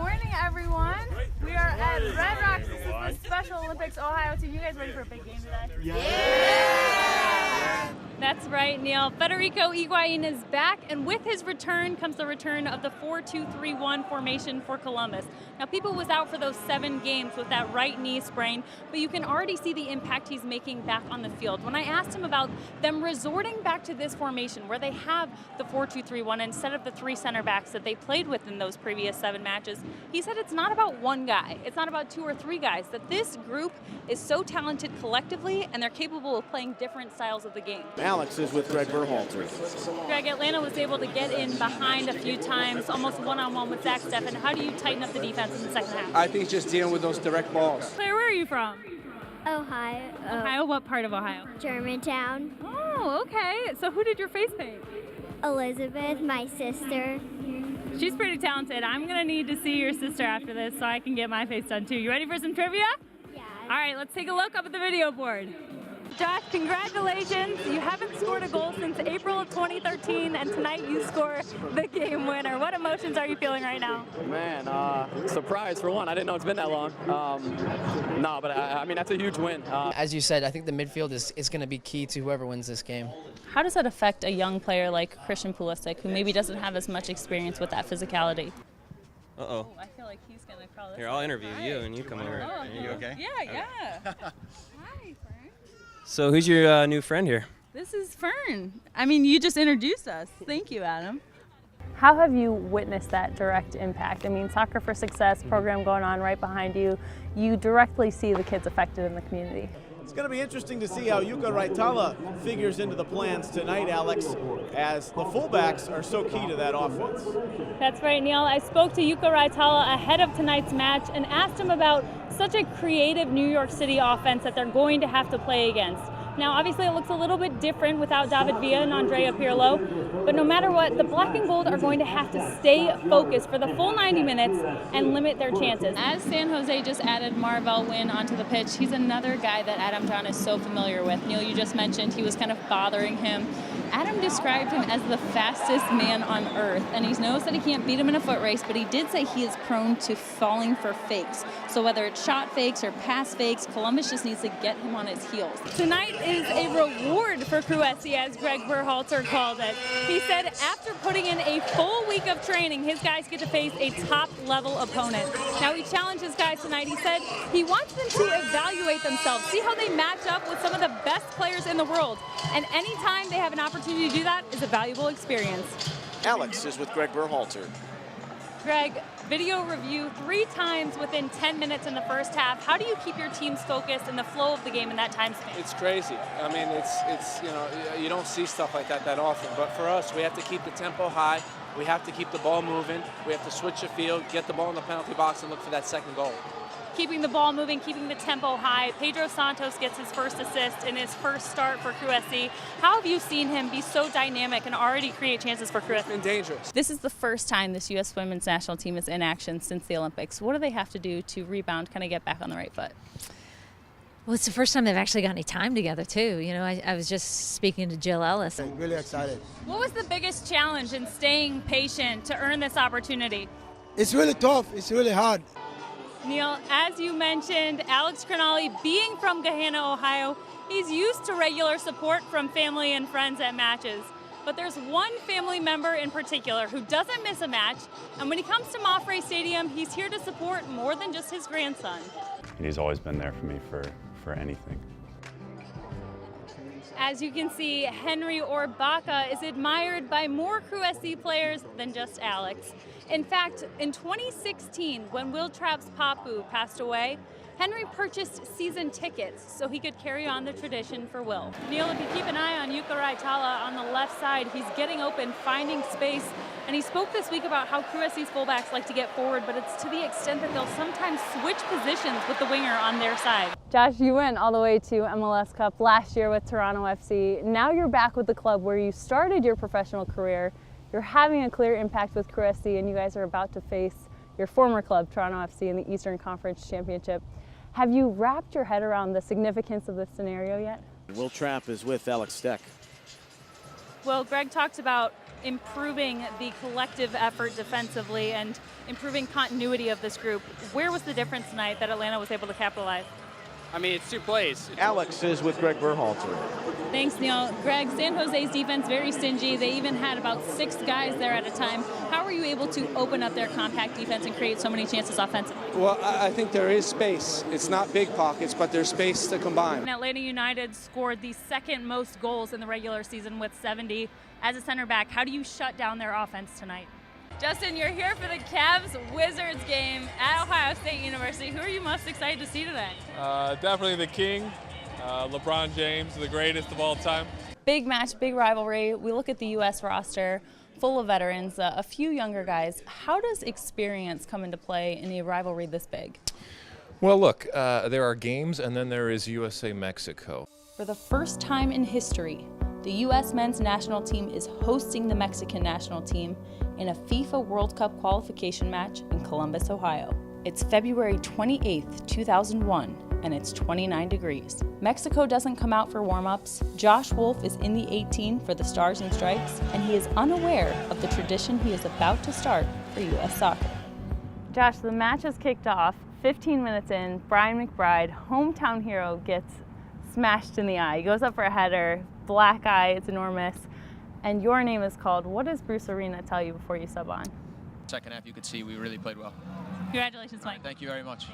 morning, everyone. We are at Red Rocks. This is the Special Olympics Ohio team. You guys ready for a big game today? Yeah! That's right, Neil. Federico Higuain is back, and with his return comes the return of the 4-2-3-1 formation for Columbus. Now, People was out for those 7 games with that right knee sprain, but you can already see the impact he's making back on the field. When I asked him about them resorting back to this formation where they have the 4-2-3-1 instead of the 3 center backs that they played with in those previous 7 matches, he said it's not about one guy. It's not about 2 or 3 guys, that this group is so talented collectively and they're capable of playing different styles of the game. Alex is with Greg Berhalter. Greg, Atlanta was able to get in behind a few times, almost one-on-one with Zach Steffen. How do you tighten up the defense in the second half? I think just dealing with those direct balls. Claire, where are you from? Ohio. Ohio? What part of Ohio? Germantown. Oh, okay. So who did your face paint? Elizabeth, my sister. She's pretty talented. I'm going to need to see your sister after this so I can get my face done too. You ready for some trivia? Yeah. All right, let's take a look up at the video board. Josh, congratulations. You haven't scored a goal since April of 2013, and tonight you score the game winner. What emotions are you feeling right now? Man, surprise for one. I didn't know it's been that long. No, but I mean, that's a huge win. As you said, I think the midfield is going to be key to whoever wins this game. How does that affect a young player like Christian Pulisic, who maybe doesn't have as much experience with that physicality? Uh-oh. I feel like he's going to crawl this. Here, I'll interview you and you come over. Oh, Are you okay? Yeah. Hi, Fern. So who's your new friend here? This is Fern. I mean, you just introduced us. Thank you, Adam. How have you witnessed that direct impact? I mean, Soccer for Success program going on right behind you. You directly see the kids affected in the community. It's going to be interesting to see how Yuka Raitala figures into the plans tonight, Alex, as the fullbacks are so key to that offense. That's right, Neil. I spoke to Yuka Raitala ahead of tonight's match and asked him about such a creative New York City offense that they're going to have to play against. Now, obviously, it looks a little bit different without David Villa and Andrea Pirlo, but no matter what, the Black and Gold are going to have to stay focused for the full 90 minutes and limit their chances. As San Jose just added Marvell Wynn onto the pitch, he's another guy that Adam John is so familiar with. Neil, you just mentioned he was kind of bothering him. Adam described him as the fastest man on earth, and he knows that he can't beat him in a foot race, but he did say he is prone to falling for fakes. So whether it's shot fakes or pass fakes, Columbus just needs to get him on his heels. Tonight is a reward for Cruesi, as Greg Berhalter called it. He said after putting in a full week of training, his guys get to face a top-level opponent. Now, he challenged his guys tonight. He said he wants them to evaluate themselves, see how they match up with some of the best players in the world. And anytime they have an opportunity to do that is a valuable experience. Alex is with Greg Berhalter. Greg, video review 3 times within 10 minutes in the first half. How do you keep your teams focused and the flow of the game in that time span? It's crazy. I mean, it's you know, you don't see stuff like that often. But for us, we have to keep the tempo high. We have to keep the ball moving. We have to switch the field, get the ball in the penalty box, and look for that second goal. Keeping the ball moving, keeping the tempo high. Pedro Santos gets his first assist in his first start for Cruesi. How have you seen him be so dynamic and already create chances for Cruesi? It's been dangerous. This is the first time this U.S. women's national team is in action since the Olympics. What do they have to do to rebound, kind of get back on the right foot? Well, it's the first time they've actually got any time together, too. You know, I was just speaking to Jill Ellis. I'm really excited. What was the biggest challenge in staying patient to earn this opportunity? It's really tough. It's really hard. Neil, as you mentioned, Alex Crognale, being from Gahanna, Ohio, he's used to regular support from family and friends at matches. But there's one family member in particular who doesn't miss a match, and when he comes to Mafre Stadium, he's here to support more than just his grandson. He's always been there for me for anything. As you can see, Henry Orbaka is admired by more Cruesi players than just Alex. In fact, in 2016, when Will Trapp's Papu passed away, Henry purchased season tickets so he could carry on the tradition for Will. Neil, if you keep an eye on Yuka Raitala on the left side, he's getting open, finding space, and he spoke this week about how Cruesi's fullbacks like to get forward, but it's to the extent that they'll sometimes switch positions with the winger on their side. Josh, you went all the way to MLS Cup last year with Toronto FC. Now you're back with the club where you started your professional career. You're having a clear impact with Cruesi, and you guys are about to face your former club, Toronto FC, in the Eastern Conference Championship. Have you wrapped your head around the significance of this scenario yet? Will Trapp is with Alex Stec. Well, Greg talked about improving the collective effort defensively and improving continuity of this group. Where was the difference tonight that Atlanta was able to capitalize? I mean, it's 2 plays. Alex is with Greg Berhalter. Thanks, Neil. Greg, San Jose's defense very stingy. They even had about 6 guys there at a time. How were you able to open up their compact defense and create so many chances offensively? Well, I think there is space. It's not big pockets, but there's space to combine. And Atlanta United scored the 2nd most goals in the regular season with 70. As a center back, how do you shut down their offense tonight? Justin, you're here for the Cavs-Wizards game at Ohio State University. Who are you most excited to see today? Definitely the king, LeBron James, the greatest of all time. Big match, big rivalry. We look at the U.S. roster, full of veterans, a few younger guys. How does experience come into play in a rivalry this big? Well, look, there are games, and then there is USA-Mexico. For the first time in history, the U.S. men's national team is hosting the Mexican national team in a FIFA World Cup qualification match in Columbus, Ohio. It's February 28th, 2001, and it's 29 degrees. Mexico doesn't come out for warm-ups. Josh Wolf is in the 18 for the Stars and Stripes, and he is unaware of the tradition he is about to start for U.S. soccer. Josh, the match has kicked off. 15 minutes in, Brian McBride, hometown hero, gets smashed in the eye. He goes up for a header, black eye, it's enormous, and your name is called. What does Bruce Arena tell you before you sub on? Second half, you could see we really played well. Congratulations, Mike. Thank you very much.